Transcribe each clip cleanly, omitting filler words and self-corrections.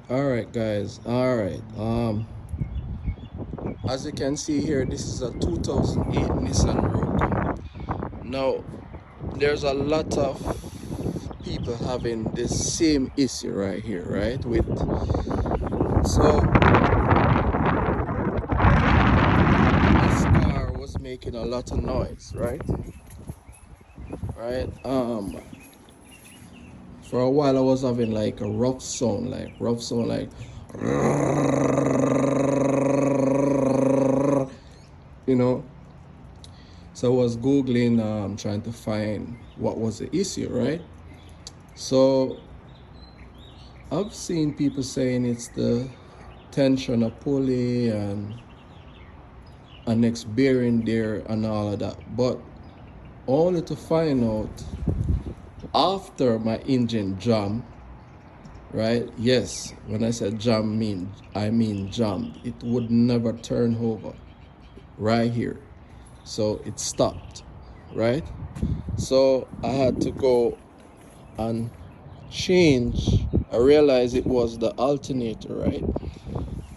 All right, guys. All right. As you can see here, this is a 2008 Nissan Rogue. Now, there's a lot of people having this same issue right here, right? So this car was making a lot of noise, right? Right. For a while I was having like a rough sound, like you know. So I was googling, trying to find what was the issue, right? So I've seen people saying it's the tension of pulley and a next bearing there and all of that, but only to find out after my engine jam, right? Yes, when I said jam, I mean jammed. It would never turn over right here, so it stopped, right? So I had to go and change. I realized it was the alternator, right?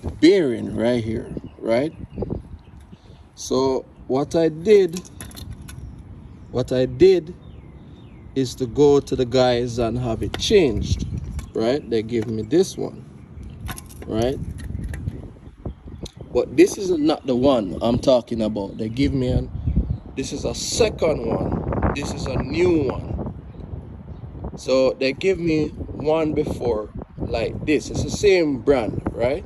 The bearing right here, right? So what I did is to go to the guys and have it changed, right? They give me this one, right? But this is not the one I'm talking about. They give me this is a second one. This is a new one. So they give me one before like this. It's the same brand, right?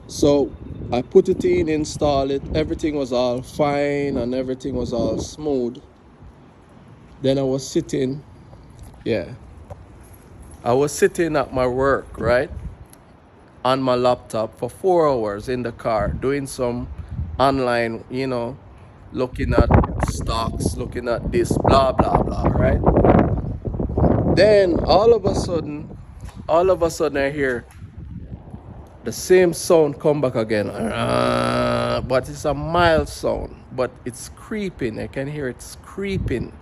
So I put it in, install it. Everything was all fine and everything was all smooth. Then I was sitting, yeah. I was sitting at my work, right? On my laptop for 4 hours in the car doing some online, looking at stocks, looking at this, blah, blah, blah, right? Then all of a sudden I hear the same sound come back again. But it's a mild sound, but it's creeping. I can hear it's creeping,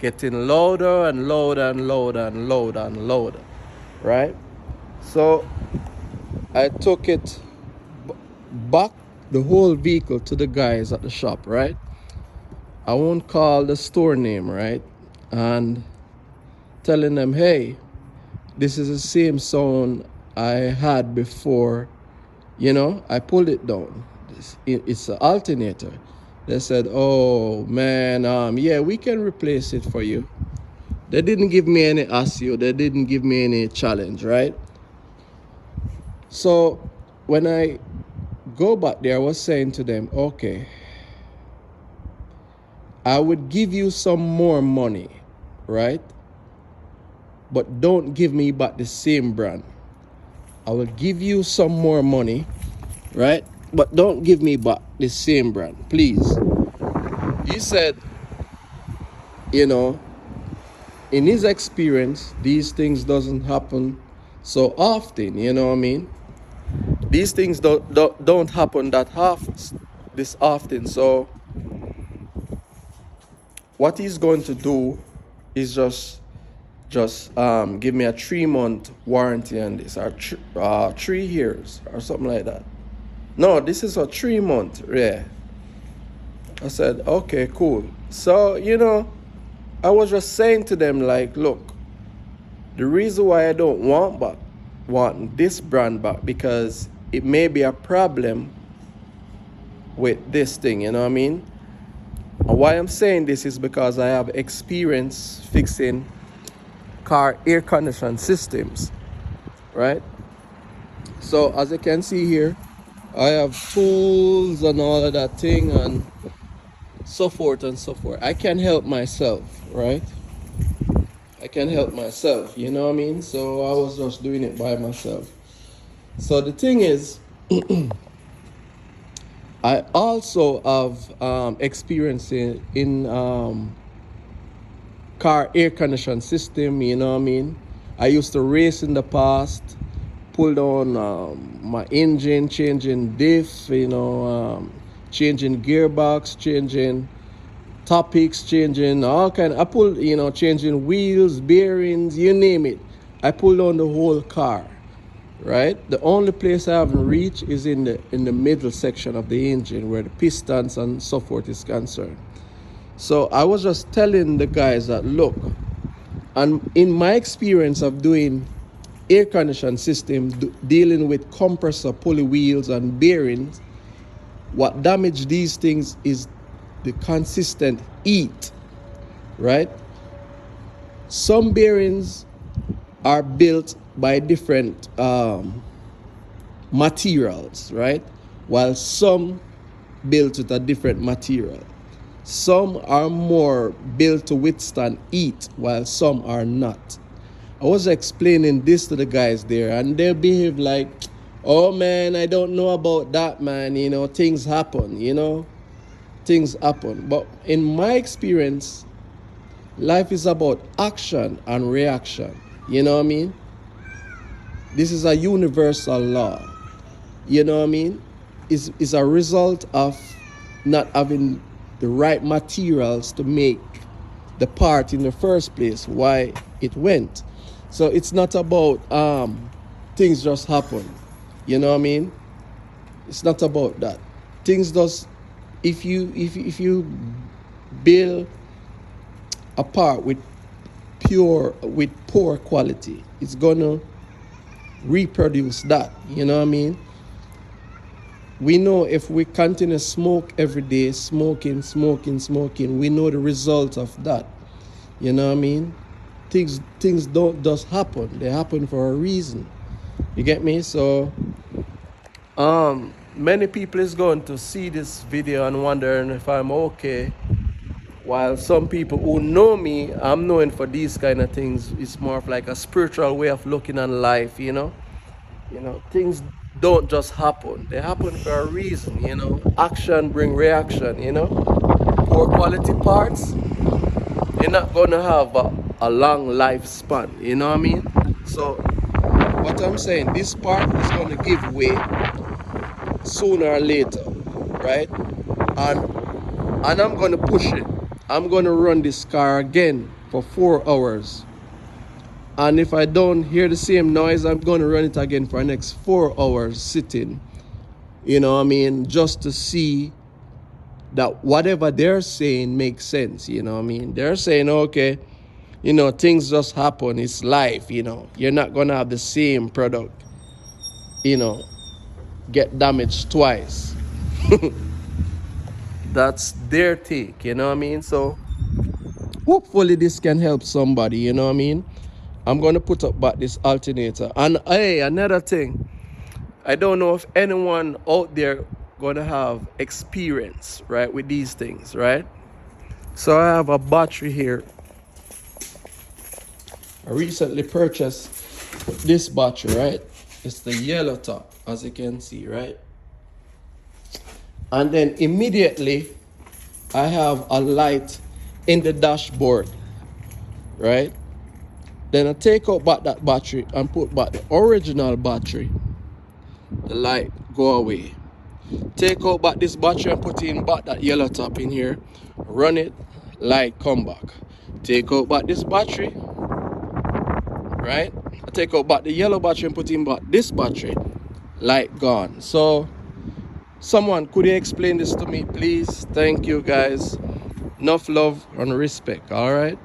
getting louder and louder and louder and louder and louder, right? So I took it back, the whole vehicle, to the guys at the shop, right? I won't call the store name, right? And telling them, hey, this is the same sound I had before, I pulled it down. It's an alternator. They said, oh man, yeah, we can replace it for you. They didn't give me any ASIO, they didn't give me any challenge, right? So when I go back there, I was saying to them, okay, I would give you some more money, right? But don't give me back the same brand. I will give you some more money, right? But don't give me back the same brand, please. He said, you know, in his experience, these things doesn't happen so often, you know what I mean? These things don't happen this often. So what he's going to do is just give me a 3-month warranty on this, or 3 years or something like that. No, this is a 3-month. Yeah. I said, okay, cool. So I was just saying to them, like, look, the reason why I don't want this brand back, because it may be a problem with this thing, you know what I mean? And why I'm saying this is because I have experience fixing car air condition systems, right? So as you can see here, I have tools and all of that thing and so forth and so forth. I can help myself, right? I can help myself, you know what I mean? So I was just doing it by myself. So the thing is, I also have experience in car air condition system, you know what I mean? I used to race in the past, pull down my engine, changing diff, changing gearbox, changing topics, changing all kind. I pull, changing wheels, bearings, you name it. I pull down the whole car, right? The only place I haven't reached is in the middle section of the engine where the pistons and so forth is concerned. So I was just telling the guys that, look, and in my experience of doing air conditioning system, dealing with compressor, pulley wheels and bearings, what damage these things is the consistent heat, right? Some bearings are built by different materials, right? While some built with a different material. Some are more built to withstand heat, while some are not. I was explaining this to the guys there, and they behave like, oh man, I don't know about that, man. You know, things happen, you know, things happen. But in my experience, life is about action and reaction. You know what I mean? This is a universal law. You know what I mean? Is a result of not having the right materials to make the part in the first place, why it went. So it's not about things just happen. You know what I mean? It's not about that. Things does, if you build a part with poor quality, it's gonna reproduce that. You know what I mean? We know if we continue to smoke every day, smoking, we know the result of that. You know what I mean? Things don't just happen. They happen for a reason. You get me? So many people is going to see this video and wondering if I'm okay. While some people who know me, I'm known for these kind of things. It's more of like a spiritual way of looking on life, you know? You know, things don't just happen. They happen for a reason, you know. Action bring reaction, you know. Poor quality parts, they're not gonna have a long lifespan, you know what I mean? So what I'm saying, this part is gonna give way sooner or later, right? And I'm gonna push it. I'm gonna run this car again for 4 hours. And if I don't hear the same noise, I'm going to run it again for the next 4 hours sitting. You know what I mean? Just to see that whatever they're saying makes sense. You know what I mean? They're saying, okay, you know, things just happen. It's life, you know. You're not going to have the same product, you know, get damaged twice. That's their take, you know what I mean? So hopefully this can help somebody, you know what I mean? I'm going to put up back this alternator. And hey, another thing, I don't know if anyone out there going to have experience, right, with these things, right? So I have a battery here. I recently purchased this battery, right? It's the yellow top, as you can see, right? And then immediately I have a light in the dashboard, right? Then I take out back that battery and put back the original battery. The light go away. Take out back this battery and put in back that yellow top in here. Run it, light come back. Take out back this battery, right? I take out back the yellow battery and put in back this battery. Light gone. So someone, could you explain this to me, please? Thank you, guys. Enough love and respect, all right?